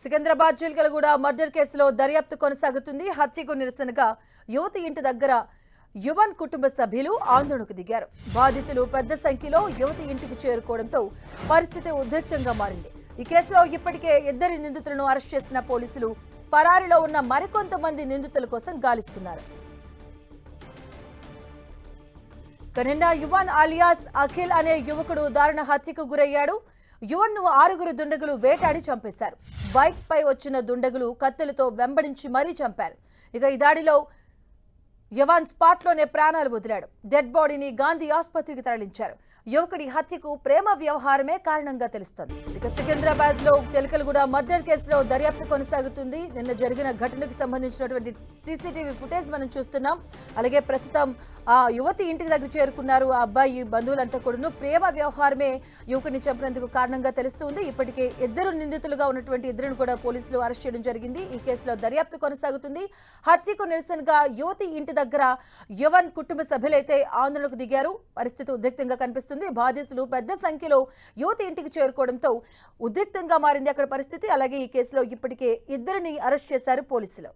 Secunderabad Chilkalguda murder కేసులో దర్యాప్తు కొనసాగుతుంది. హత్యకు నిరసనగా యువతి ఇంటి దగ్గర యువన్ కుటుంబ సభ్యులు ఆందోళనకు దిగారు. బాధితులు పెద్ద సంఖ్యలో యువతి ఇంటికి చేరుకోవడంతో పరిస్థితి ఉద్రిక్తంగా మారింది. ఈ కేసులో ఇప్పటికే 2 నిందితులను అరెస్ట్ చేసిన పోలీసులు పరారీలో ఉన్న మరికొంతమంది నిందితుల కోసం గాలిస్తున్నారు. నిన్న యువన్ అలియాస్ అఖిల్ అనే యువకుడు దారుణ హత్యకు గురయ్యాడు. యువన్ ను 6 దుండగులు వేటాడి చంపేశారు. బైక్స్ పై వచ్చిన దుండగులు కత్తులతో వెంబడించి మరీ చంపారు. ఇక ఈ దాడిలో యువన్ స్పాట్ లోనే ప్రాణాలు వదిలాడు. డెడ్ బాడీని గాంధీ ఆసుపత్రికి తరలించారు. యువకుడి హత్యకు ప్రేమ వ్యవహారమే కారణంగా తెలుస్తోంది. ఇక సికింద్రాబాద్ లో చిలకలగూడ మర్డర్ కేసులో దర్యాప్తు కొనసాగుతుంది. నిన్న జరిగిన ఘటనకు సంబంధించినటువంటి సీసీటీవీ ఫుటేజ్ మనం చూస్తున్నాం. అలాగే ప్రస్తుతం ఆ యువతి ఇంటికి దగ్గర చేరుకున్నారు. ఆ అబ్బాయి బంధువులంతా కూడా ప్రేమ వ్యవహారమే యువకుడిని చంపినందుకు కారణంగా తెలుస్తుంది. ఇప్పటికే 2 నిందితులుగా ఉన్నటువంటి 2ను కూడా పోలీసులు అరెస్ట్ చేయడం జరిగింది. ఈ కేసులో దర్యాప్తు కొనసాగుతుంది. హత్యకు నిరసనగా యువతి ఇంటి దగ్గర యువన్ కుటుంబ సభ్యులైతే ఆందోళనకు దిగారు. పరిస్థితి ఉద్రిక్తంగా కనిపిస్తుంది. బాధితులు పెద్ద సంఖ్యలో యువతి ఇంటికి చేరుకోవడంతో ఉద్రిక్తంగా మారింది అక్కడ పరిస్థితి. అలాగే ఈ కేసులో ఇప్పటికే 2ని అరెస్ట్ చేశారు పోలీసులు.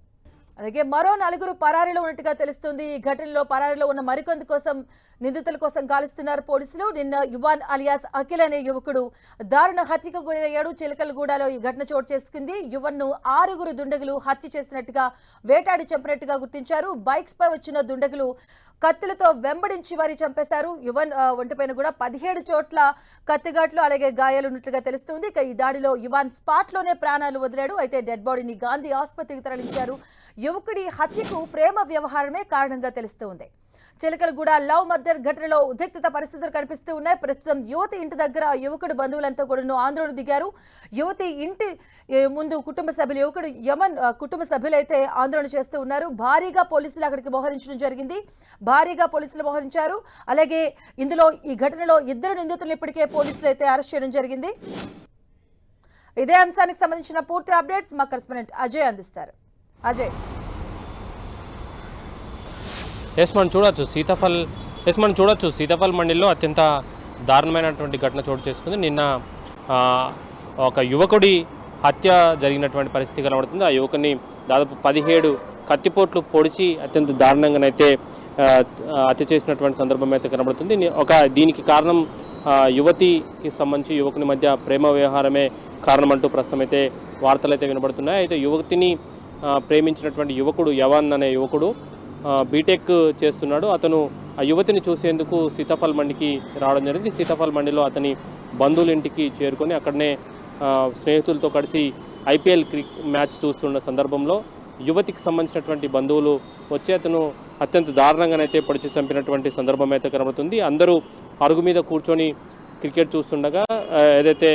అలాగే మరో 4 పరారీలో ఉన్నట్టుగా తెలుస్తుంది. ఈ ఘటనలో పరారీలో ఉన్న మరికొంత కోసం నిందితుల కోసం గాలిస్తున్నారు పోలీసులు. నిన్న యువన్ అలియాస్ అఖిల్ అనే యువకుడు దారుణ హత్యకు గురయ్యాడు. చిలకలగూడలో ఈ ఘటన చోటు చేసుకుంది. యువన్ ను 6 దుండగులు హత్య చేసినట్టుగా వేటాడి చంపినట్టుగా గుర్తించారు. బైక్స్ పై వచ్చిన దుండగులు కత్తులతో వెంబడించి మరీ చంపేశారు. యువన్ ఒంటిపైన కూడా 17 చోట్ల కత్తిఘాట్లు అలాగే గాయాలు ఉన్నట్లుగా తెలుస్తుంది. ఇక ఈ దాడిలో యువన్ స్పాట్ లోనే ప్రాణాలు వదిలాడు. అయితే డెడ్ బాడీని గాంధీ ఆసుపత్రికి తరలించారు. యువకుడి హత్యకు ప్రేమ వ్యవహారమే కారణంగా తెలుస్తుంది. చిలకలగూడ లవ్ మర్డర్ ఘటనలో ఉద్రిక్తత పరిస్థితులు కనిపిస్తూ ఉన్నాయి. ప్రస్తుతం యువతి ఇంటి దగ్గర యువకుడు బంధువులంతా కూడా ఆందోళన దిగారు. యువతి ఇంటి ముందు కుటుంబ సభ్యులు యువకుడు యమన్ కుటుంబ సభ్యులైతే ఆందోళన చేస్తూ ఉన్నారు. భారీగా పోలీసులు అక్కడికి మోహరించడం జరిగింది. భారీగా పోలీసులు మోహరించారు. అలాగే ఇందులో ఈ ఘటనలో 2 నిందితులను ఇప్పటికే పోలీసులు అయితే అరెస్ట్ చేయడం జరిగింది. ఇదే అంశానికి సంబంధించిన పూర్తి అప్డేట్స్ మా కరెస్పాండెంట్ అజయ్ అందిస్తారు. అజయ్, మనం చూడొచ్చు సీతాఫల్ మండిలో అత్యంత దారుణమైనటువంటి ఘటన చోటు చేసుకుంది. నిన్న ఒక యువకుడి హత్య జరిగినటువంటి పరిస్థితి కనబడుతుంది. ఆ యువకుని దాదాపు 17 కత్తిపోట్లు పొడిచి అత్యంత దారుణంగానైతే హత్య చేసినటువంటి సందర్భం అయితే కనబడుతుంది. దీనికి కారణం యువతికి సంబంధించి యువకుని మధ్య ప్రేమ వ్యవహారమే కారణమంటూ ప్రస్తుతం అయితే వార్తలు అయితే వినబడుతున్నాయి. అయితే యువతిని ప్రేమించినటువంటి యువకుడు యవన్ అనే యువకుడు బీటెక్ చేస్తున్నాడు. అతను ఆ యువతిని చూసేందుకు సీతాఫల్ మండికి రావడం జరిగింది. సీతాఫల్ మండిలో అతని బంధువుల ఇంటికి చేరుకొని అక్కడనే స్నేహితులతో కలిసి ఐపీఎల్ మ్యాచ్ చూస్తున్న సందర్భంలో యువతికి సంబంధించినటువంటి బంధువులు వచ్చి అతను అత్యంత దారుణంగానైతే పొడిచి చంపినటువంటి సందర్భం అయితే కనబడుతుంది. అందరూ అరుగు మీద కూర్చొని క్రికెట్ చూస్తుండగా ఏదైతే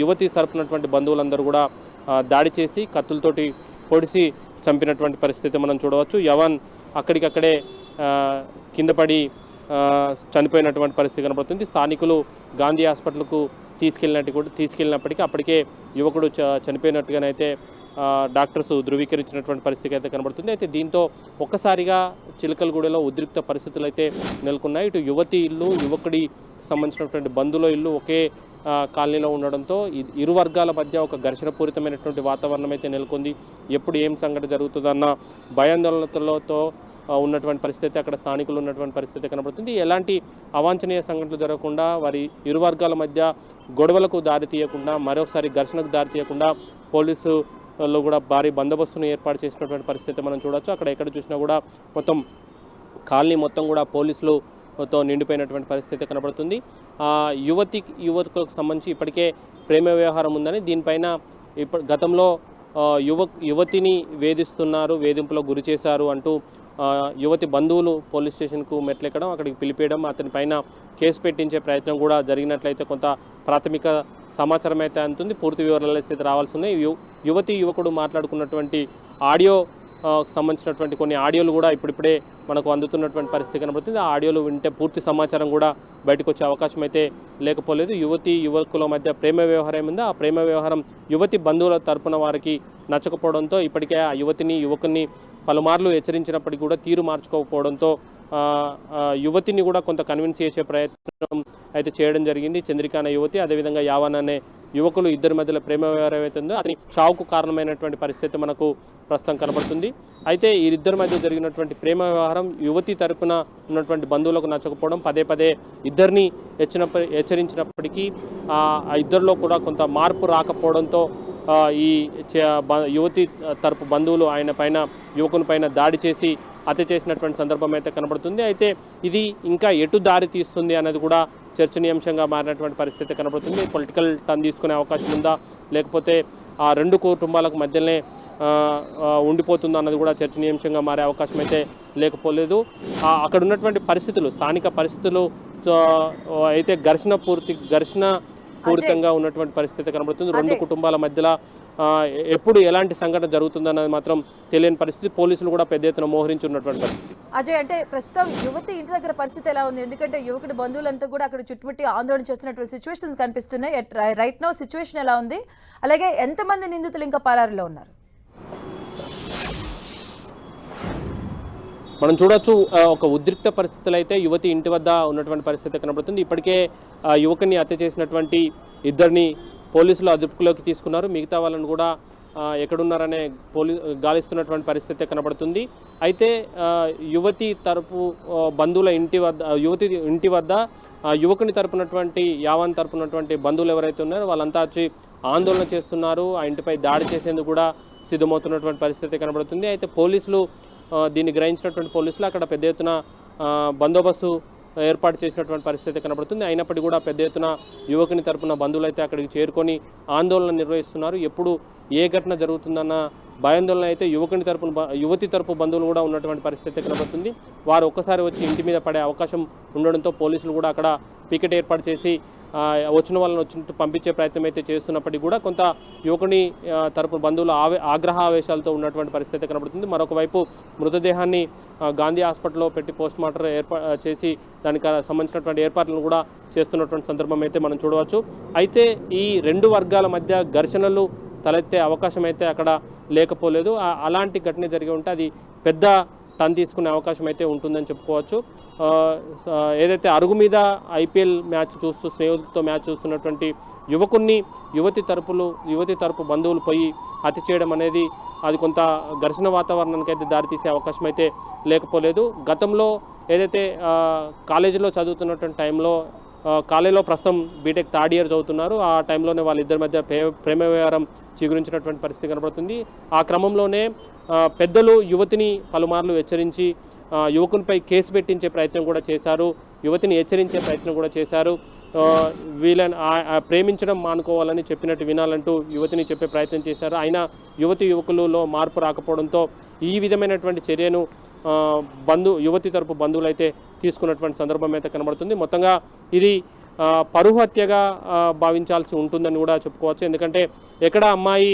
యువతి తరపునటువంటి బంధువులందరూ కూడా దాడి చేసి కత్తులతోటి పొడిచి చంపినటువంటి పరిస్థితి మనం చూడవచ్చు. యవన్ అక్కడికక్కడే కింద పడి చనిపోయినటువంటి పరిస్థితి కనబడుతుంది. స్థానికులు గాంధీ హాస్పిటల్కు తీసుకెళ్ళినప్పటికీ అప్పటికే యువకుడు చనిపోయినట్టుగానైతే డాక్టర్స్ ధృవీకరించినటువంటి పరిస్థితి అయితే కనబడుతుంది. అయితే దీంతో ఒక్కసారిగా చిలకలగూడలో ఉద్రిక్త పరిస్థితులు అయితే నెలకొన్నాయి. ఇటు యువతి ఇల్లు, యువకుడి సంబంధించినటువంటి బంధువుల ఇల్లు ఒకే కాలనీలో ఉండడంతో ఇరు వర్గాల మధ్య ఒక ఘర్షణపూరితమైనటువంటి వాతావరణం అయితే నెలకొంది. ఎప్పుడు ఏం సంఘటన జరుగుతుందన్న భయాందోళనలతో ఉన్నటువంటి పరిస్థితి అక్కడ స్థానికులు ఉన్నటువంటి పరిస్థితి కనబడుతుంది. ఎలాంటి అవాంఛనీయ సంఘటనలు జరగకుండా వారి ఇరు వర్గాల మధ్య గొడవలకు దారి తీయకుండా మరొకసారి ఘర్షణకు దారి తీయకుండా పోలీసులు కూడా భారీ బందోబస్తును ఏర్పాటు చేసినటువంటి పరిస్థితి మనం చూడవచ్చు. అక్కడ ఎక్కడ చూసినా కూడా మొత్తం కాలనీ మొత్తం కూడా పోలీసులతో నిండిపోయినటువంటి పరిస్థితి కనబడుతుంది. యువకులకు సంబంధించి ఇప్పటికే ప్రేమ వ్యవహారం ఉందని దీనిపైన గతంలో యువతిని వేధింపులకు గురి చేశారు అంటూ యువతి బంధువులు పోలీస్ స్టేషన్కు మెట్లెక్కడం, అక్కడికి పిలిపేయడం, అతని పైన కేసు పెట్టించే ప్రయత్నం కూడా జరిగినట్లయితే కొంత ప్రాథమిక సమాచారం అయితే అందుతుంది. పూర్తి వివరాలు అయితే రావాల్సి ఉన్నాయి. యువకుడు మాట్లాడుకున్నటువంటి ఆడియో సంబంధించినటువంటి కొన్ని ఆడియోలు కూడా ఇప్పుడిప్పుడే మనకు అందుతున్నటువంటి పరిస్థితి కనబడుతుంది. ఆ ఆడియోలు వింటే పూర్తి సమాచారం కూడా బయటకు వచ్చే అవకాశం అయితే లేకపోలేదు. యువకుల మధ్య ప్రేమ వ్యవహారం ఉందా, ఆ ప్రేమ వ్యవహారం యువతి బంధువుల తరపున వారికి నచ్చకపోవడంతో ఇప్పటికే ఆ యువకుని పలుమార్లు హెచ్చరించినప్పటికీ కూడా తీరు మార్చుకోకపోవడంతో యువతిని కూడా కొంత కన్విన్స్ చేసే ప్రయత్నం అయితే చేయడం జరిగింది. చంద్రిక అనే యువతి, అదేవిధంగా యావన్ అనే యువకులు ఇద్దరి మధ్యలో ప్రేమ వ్యవహారం అవుతుందో అది చావుకు కారణమైనటువంటి పరిస్థితి మనకు ప్రస్తుతం కనబడుతుంది. అయితే వీరిద్దరి మధ్య జరిగినటువంటి ప్రేమ వ్యవహారం యువతి తరపున ఉన్నటువంటి బంధువులకు నచ్చకపోవడం, పదే పదే ఇద్దరిని హెచ్చరించినప్పటికీ ఆ ఇద్దరిలో కూడా కొంత మార్పు రాకపోవడంతో ఈ యువతి తరపు బంధువులు యువకుని పైన దాడి చేసి హత్య చేసినటువంటి సందర్భం అయితే కనబడుతుంది. అయితే ఇది ఇంకా ఎటు దారి తీస్తుంది అనేది కూడా చర్చనీయాంశంగా మారినటువంటి పరిస్థితి కనబడుతుంది. పొలిటికల్ టర్న్ తీసుకునే అవకాశం ఉందా, లేకపోతే ఆ రెండు కుటుంబాలకు మధ్యలోనే ఉండిపోతుందా అన్నది కూడా చర్చనీయాంశంగా మారే అవకాశం అయితే లేకపోలేదు. అక్కడ ఉన్నటువంటి పరిస్థితులు, స్థానిక పరిస్థితులు అయితే ఘర్షణ పూరితంగా ఉన్నటువంటి పరిస్థితి కనబడుతుంది. రెండు కుటుంబాల మధ్యలో ఎప్పుడు ఎలాంటి సంఘటన జరుగుతుందన్నది మాత్రం తెలియని పరిస్థితి. పోలీసులు కూడా పెద్ద ఎత్తున మోహరించి ఉన్నటువంటి పరిస్థితి. అజయ్, అంటే ప్రస్తుతం యువతి ఇంటి దగ్గర పరిస్థితి ఎలా ఉంది? ఎందుకంటే యువకుడి బంధువులంతా కూడా అక్కడ చుట్టుముట్టి ఆందోళన చేస్తున్నటువంటి సిచ్యువేషన్స్ కనిపిస్తున్నాయి. రైట్ నౌ సిచ్యువేషన్ ఎలా ఉంది? అలాగే ఎంతమంది నిందితులు ఇంకా పరారీలో ఉన్నారు? మనం చూడొచ్చు, ఒక ఉద్రిక్త పరిస్థితులు అయితే యువతి ఇంటి వద్ద ఉన్నటువంటి పరిస్థితి కనబడుతుంది. ఇప్పటికే యువకుని హత్య చేసినటువంటి ఇద్దరిని పోలీసులు అదుపులోకి తీసుకున్నారు. మిగతా వాళ్ళని కూడా ఎక్కడున్నారనే గాలిస్తున్నటువంటి పరిస్థితి కనబడుతుంది. అయితే యువతి తరపు బంధువుల ఇంటి వద్ద యువకుని తరపునటువంటి యావన్ తరపునటువంటి బంధువులు ఎవరైతే ఉన్నారో వాళ్ళంతా వచ్చి ఆందోళన చేస్తున్నారు. ఆ ఇంటిపై దాడి చేసేందుకు కూడా సిద్ధమవుతున్నటువంటి పరిస్థితి కనబడుతుంది. అయితే పోలీసులు దీన్ని గ్రహించినటువంటి పోలీసులు అక్కడ పెద్ద ఎత్తున బందోబస్తు ఏర్పాటు చేసినటువంటి పరిస్థితి కనబడుతుంది. అయినప్పటికీ కూడా పెద్ద ఎత్తున యువకుని తరపున బంధువులు అయితే అక్కడికి చేరుకొని ఆందోళన నిర్వహిస్తున్నారు. ఎప్పుడు ఏ ఘటన జరుగుతుందన్న భయాందోళన అయితే యువతి తరపు బంధువులు కూడా ఉన్నటువంటి పరిస్థితి కనబడుతుంది. వారు ఒక్కసారి వచ్చి ఇంటి మీద పడే అవకాశం ఉండడంతో పోలీసులు కూడా అక్కడ పికెట్ ఏర్పాటు చేసి వచ్చిన వాళ్ళని వచ్చినట్టు పంపించే ప్రయత్నం అయితే చేస్తున్నప్పటికీ కూడా కొంత యువకుని తరపు బంధువులు ఆగ్రహావేశాలతో ఉన్నటువంటి పరిస్థితి కనబడుతుంది. మరొక వైపు మృతదేహాన్ని గాంధీ హాస్పిటల్లో పెట్టి పోస్ట్ మార్టం చేసి దానికి సంబంధించినటువంటి ఏర్పాట్లను కూడా చేస్తున్నటువంటి సందర్భం అయితే మనం చూడవచ్చు. అయితే ఈ రెండు వర్గాల మధ్య ఘర్షణలు తలెత్తే అవకాశం అయితే అక్కడ లేకపోలేదు. అలాంటి ఘటన జరిగి ఉంటే అది పెద్ద టర్న్ తీసుకునే అవకాశం అయితే ఉంటుందని చెప్పుకోవచ్చు. ఏదైతే అరుగు మీద ఐపీఎల్ మ్యాచ్ చూస్తూ స్నేహితులతో మ్యాచ్ చూస్తున్నటువంటి యువతి తరపు బంధువులు పోయి హత్య చేయడం అనేది అది కొంత ఘర్షణ వాతావరణానికి అయితే దారితీసే అవకాశం అయితే లేకపోలేదు. గతంలో ఏదైతే కాలేజీలో చదువుతున్నటువంటి టైంలో కాలేజీలో ప్రస్తుతం బీటెక్ థర్డ్ ఇయర్ చదువుతున్నారు. ఆ టైంలోనే వాళ్ళిద్దరి మధ్య ప్రేమ వ్యవహారం చిగురించినటువంటి పరిస్థితి కనబడుతుంది. ఆ క్రమంలోనే పెద్దలు యువతిని పలుమార్లు హెచ్చరించి యువకునిపై కేసు పెట్టించే ప్రయత్నం కూడా చేశారు. యువతిని హెచ్చరించే ప్రయత్నం కూడా చేశారు. వీళ్ళని ప్రేమించడం మానుకోవాలని చెప్పినట్టు వినాలంటూ యువతిని చెప్పే ప్రయత్నం చేశారు. అయినా యువకులలో మార్పు రాకపోవడంతో ఈ విధమైనటువంటి చర్యను యువతి తరపు బంధువులు అయితే తీసుకున్నటువంటి సందర్భం అయితే కనబడుతుంది. మొత్తంగా ఇది పరువు హత్యగా భావించాల్సి ఉంటుందని కూడా చెప్పుకోవచ్చు. ఎందుకంటే ఎక్కడ అమ్మాయి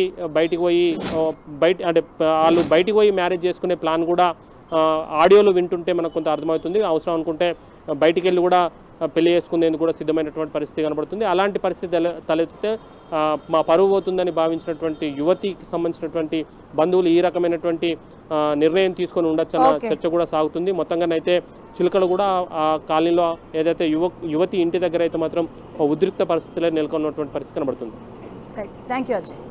వాళ్ళు బయటికి పోయి మ్యారేజ్ చేసుకునే ప్లాన్ కూడా ఆడియోలో వింటుంటే మనకు కొంత అర్థమవుతుంది. అవసరం అనుకుంటే బయటికి వెళ్ళి కూడా పెళ్లి చేసుకునేందుకు కూడా సిద్ధమైనటువంటి పరిస్థితి కనబడుతుంది. అలాంటి పరిస్థితి తలెత్తితే మా పరువు పోతుందని భావించినటువంటి యువతికి సంబంధించినటువంటి బంధువులు ఈ రకమైనటువంటి నిర్ణయం తీసుకొని ఉండొచ్చన్న చర్చ కూడా సాగుతుంది. మొత్తంగానైతే చిలుకలు కూడా ఆ కాలనీలో ఏదైతే యువతి ఇంటి దగ్గర అయితే మాత్రం ఉద్రిక్త పరిస్థితులే నెలకొన్నటువంటి పరిస్థితి కనబడుతుంది. Thank you Ajay.